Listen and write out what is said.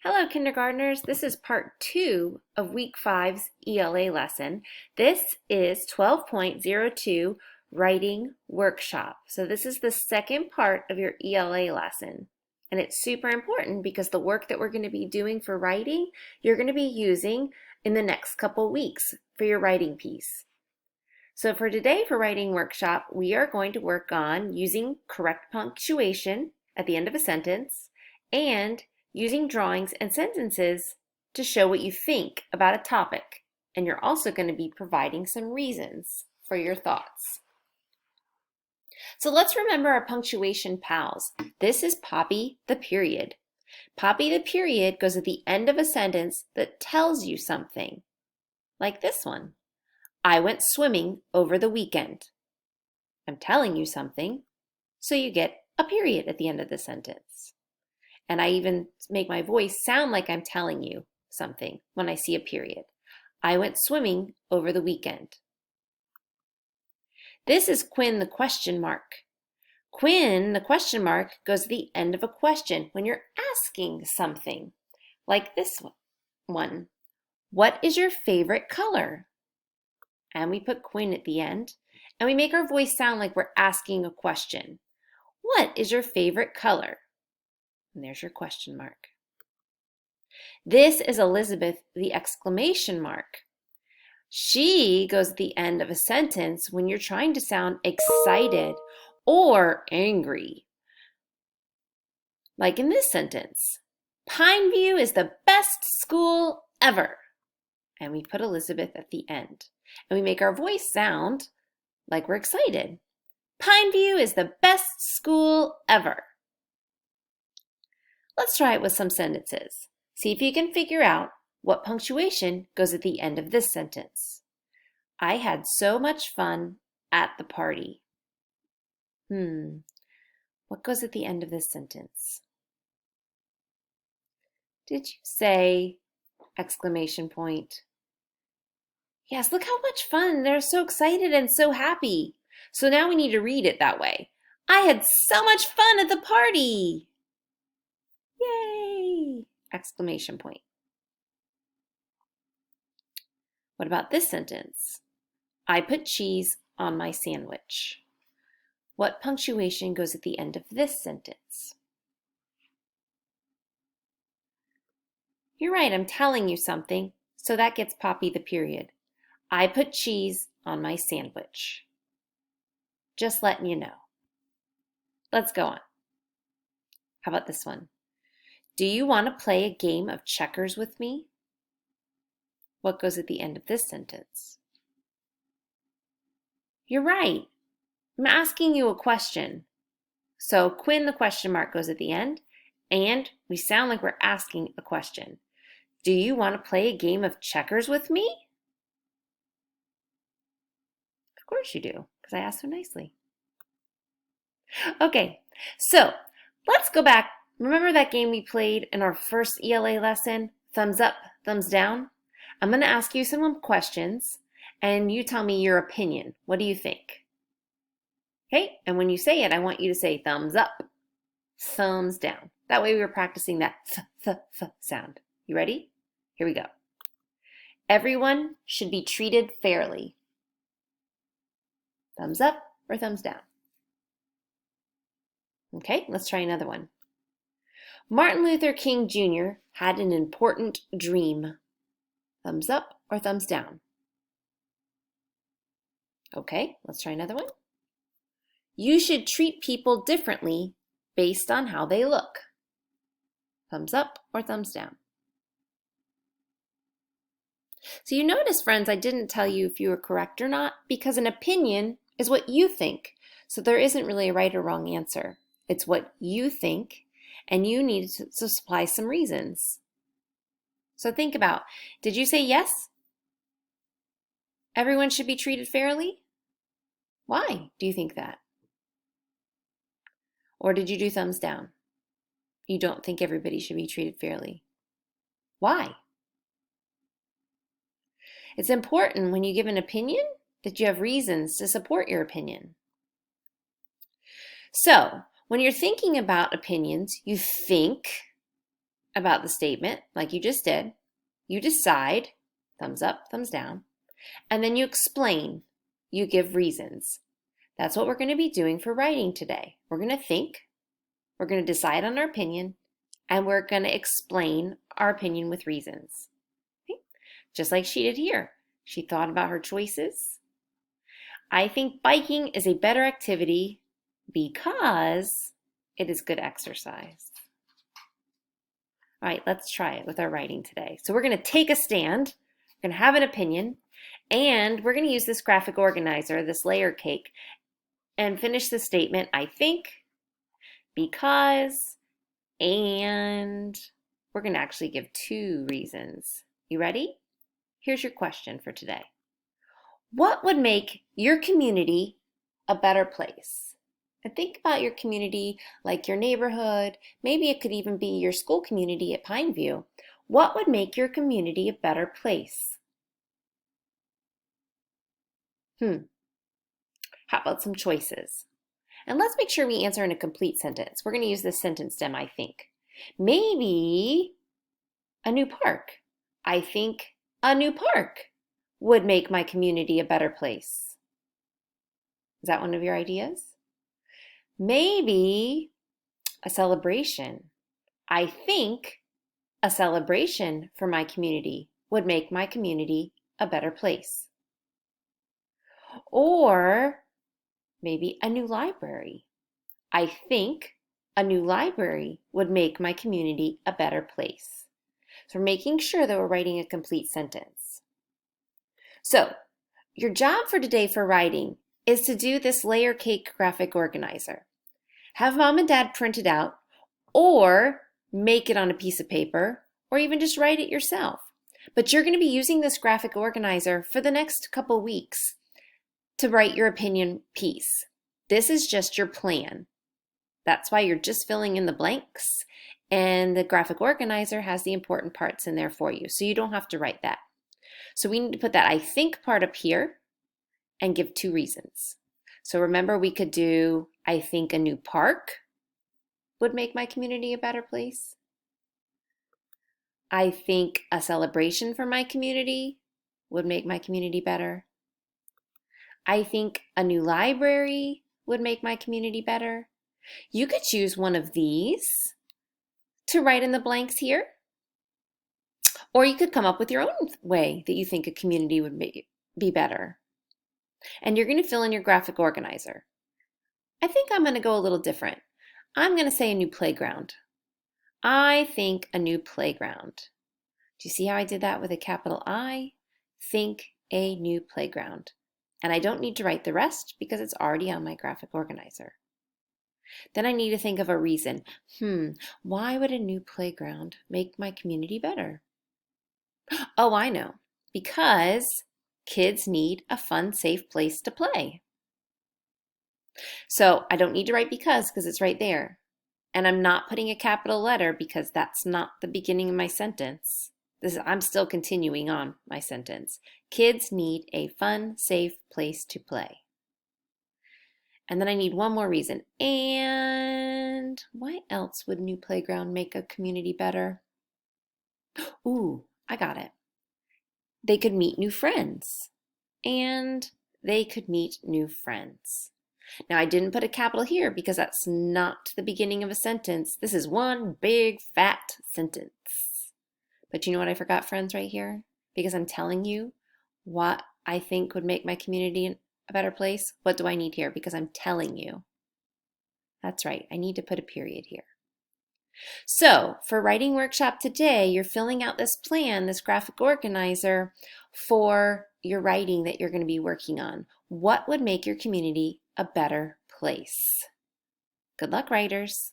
Hello, kindergartners. This is part 2 of week 5's ELA lesson. This is 12.02 Writing Workshop. So this is the second part of your ELA lesson. And it's super important because the work that we're going to be doing for writing, you're going to be using in the next couple weeks for your writing piece. So for today, for Writing Workshop, we are going to work on using correct punctuation at the end of a sentence and using drawings and sentences to show what you think about a topic. And you're also going to be providing some reasons for your thoughts. So let's remember our punctuation pals. This is Poppy the period. Poppy the period goes at the end of a sentence that tells you something, like this one. I went swimming over the weekend. I'm telling you something, so you get a period at the end of the sentence. And I even make my voice sound like I'm telling you something when I see a period. I went swimming over the weekend. This is Quinn the question mark. Quinn the question mark goes at the end of a question when you're asking something, like this one. What is your favorite color? And we put Quinn at the end, and we make our voice sound like we're asking a question. What is your favorite color? And there's your question mark. This is Elizabeth, the exclamation mark. She goes at the end of a sentence when you're trying to sound excited or angry. Like in this sentence, Pineview is the best school ever. And we put Elizabeth at the end. And we make our voice sound like we're excited. Pineview is the best school ever. Let's try it with some sentences. See if you can figure out what punctuation goes at the end of this sentence. I had so much fun at the party. What goes at the end of this sentence? Did you say exclamation point? Yes, look how much fun. They're so excited and so happy. So now we need to read it that way. I had so much fun at the party. Yay! Exclamation point. What about this sentence? I put cheese on my sandwich. What punctuation goes at the end of this sentence? You're right, I'm telling you something, so that gets Poppy the period. I put cheese on my sandwich. Just letting you know. Let's go on. How about this one? Do you want to play a game of checkers with me? What goes at the end of this sentence? You're right. I'm asking you a question. So Quinn the question mark goes at the end, and we sound like we're asking a question. Do you want to play a game of checkers with me? Of course you do, because I asked so nicely. Okay, so let's go back. Remember that game we played in our first ELA lesson? Thumbs up, thumbs down? I'm going to ask you some questions, and you tell me your opinion. What do you think? Okay, and when you say it, I want you to say thumbs up, thumbs down. That way we were practicing that th sound. You ready? Here we go. Everyone should be treated fairly. Thumbs up or thumbs down? Okay, let's try another one. Martin Luther King Jr. had an important dream. Thumbs up or thumbs down? Okay, let's try another one. You should treat people differently based on how they look. Thumbs up or thumbs down? So you notice, friends, I didn't tell you if you were correct or not because an opinion is what you think. So there isn't really a right or wrong answer. It's what you think, and you need to supply some reasons. So think about, did you say yes? Everyone should be treated fairly? Why do you think that? Or did you do thumbs down? You don't think everybody should be treated fairly. Why? It's important when you give an opinion that you have reasons to support your opinion. So, when you're thinking about opinions, you think about the statement, like you just did. You decide, thumbs up, thumbs down, and then you explain. You give reasons. That's what we're going to be doing for writing today. We're going to think, we're going to decide on our opinion, and we're going to explain our opinion with reasons. Okay? Just like she did here. She thought about her choices. I think biking is a better activity because it is good exercise. All right, let's try it with our writing today. So we're going to take a stand, we're going to have an opinion, and we're going to use this graphic organizer, this layer cake, and finish the statement, I think, because, and we're going to actually give 2 reasons. You ready? Here's your question for today. What would make your community a better place? And think about your community like your neighborhood. Maybe it could even be your school community at Pineview. What would make your community a better place? How about some choices? And let's make sure we answer in a complete sentence. We're going to use this sentence stem, I think. Maybe a new park. I think a new park would make my community a better place. Is that one of your ideas? Maybe a celebration. I think a celebration for my community would make my community a better place. Or maybe a new library. I think a new library would make my community a better place. So we're making sure that we're writing a complete sentence. So your job for today for writing is to do this layer cake graphic organizer. Have mom and dad print it out or make it on a piece of paper or even just write it yourself. But you're going to be using this graphic organizer for the next couple weeks to write your opinion piece. This is just your plan. That's why you're just filling in the blanks, and the graphic organizer has the important parts in there for you, so you don't have to write that. So we need to put that I think part up here and give 2 reasons. So remember, we could do I think a new park would make my community a better place. I think a celebration for my community would make my community better. I think a new library would make my community better. You could choose one of these to write in the blanks here, or you could come up with your own way that you think a community would be better. And you're going to fill in your graphic organizer. I think I'm going to go a little different. I'm going to say a new playground. I think a new playground. Do you see how I did that with a capital I? Think a new playground. And I don't need to write the rest because it's already on my graphic organizer. Then I need to think of a reason. Why would a new playground make my community better? Oh, I know. Because kids need a fun, safe place to play. So I don't need to write because it's right there. And I'm not putting a capital letter because that's not the beginning of my sentence. I'm still continuing on my sentence. Kids need a fun, safe place to play. And then I need one more reason. And why else would a new playground make a community better? Ooh, I got it. They could meet new friends. And they could meet new friends. Now I didn't put a capital here because that's not the beginning of a sentence. This is one big fat sentence. But you know what I forgot, friends, right here? Because I'm telling you what I think would make my community a better place. What do I need here? Because I'm telling you. That's right, I need to put a period here. So for writing workshop today, you're filling out this plan, this graphic organizer for your writing that you're going to be working on. What would make your community a better place? Good luck, writers.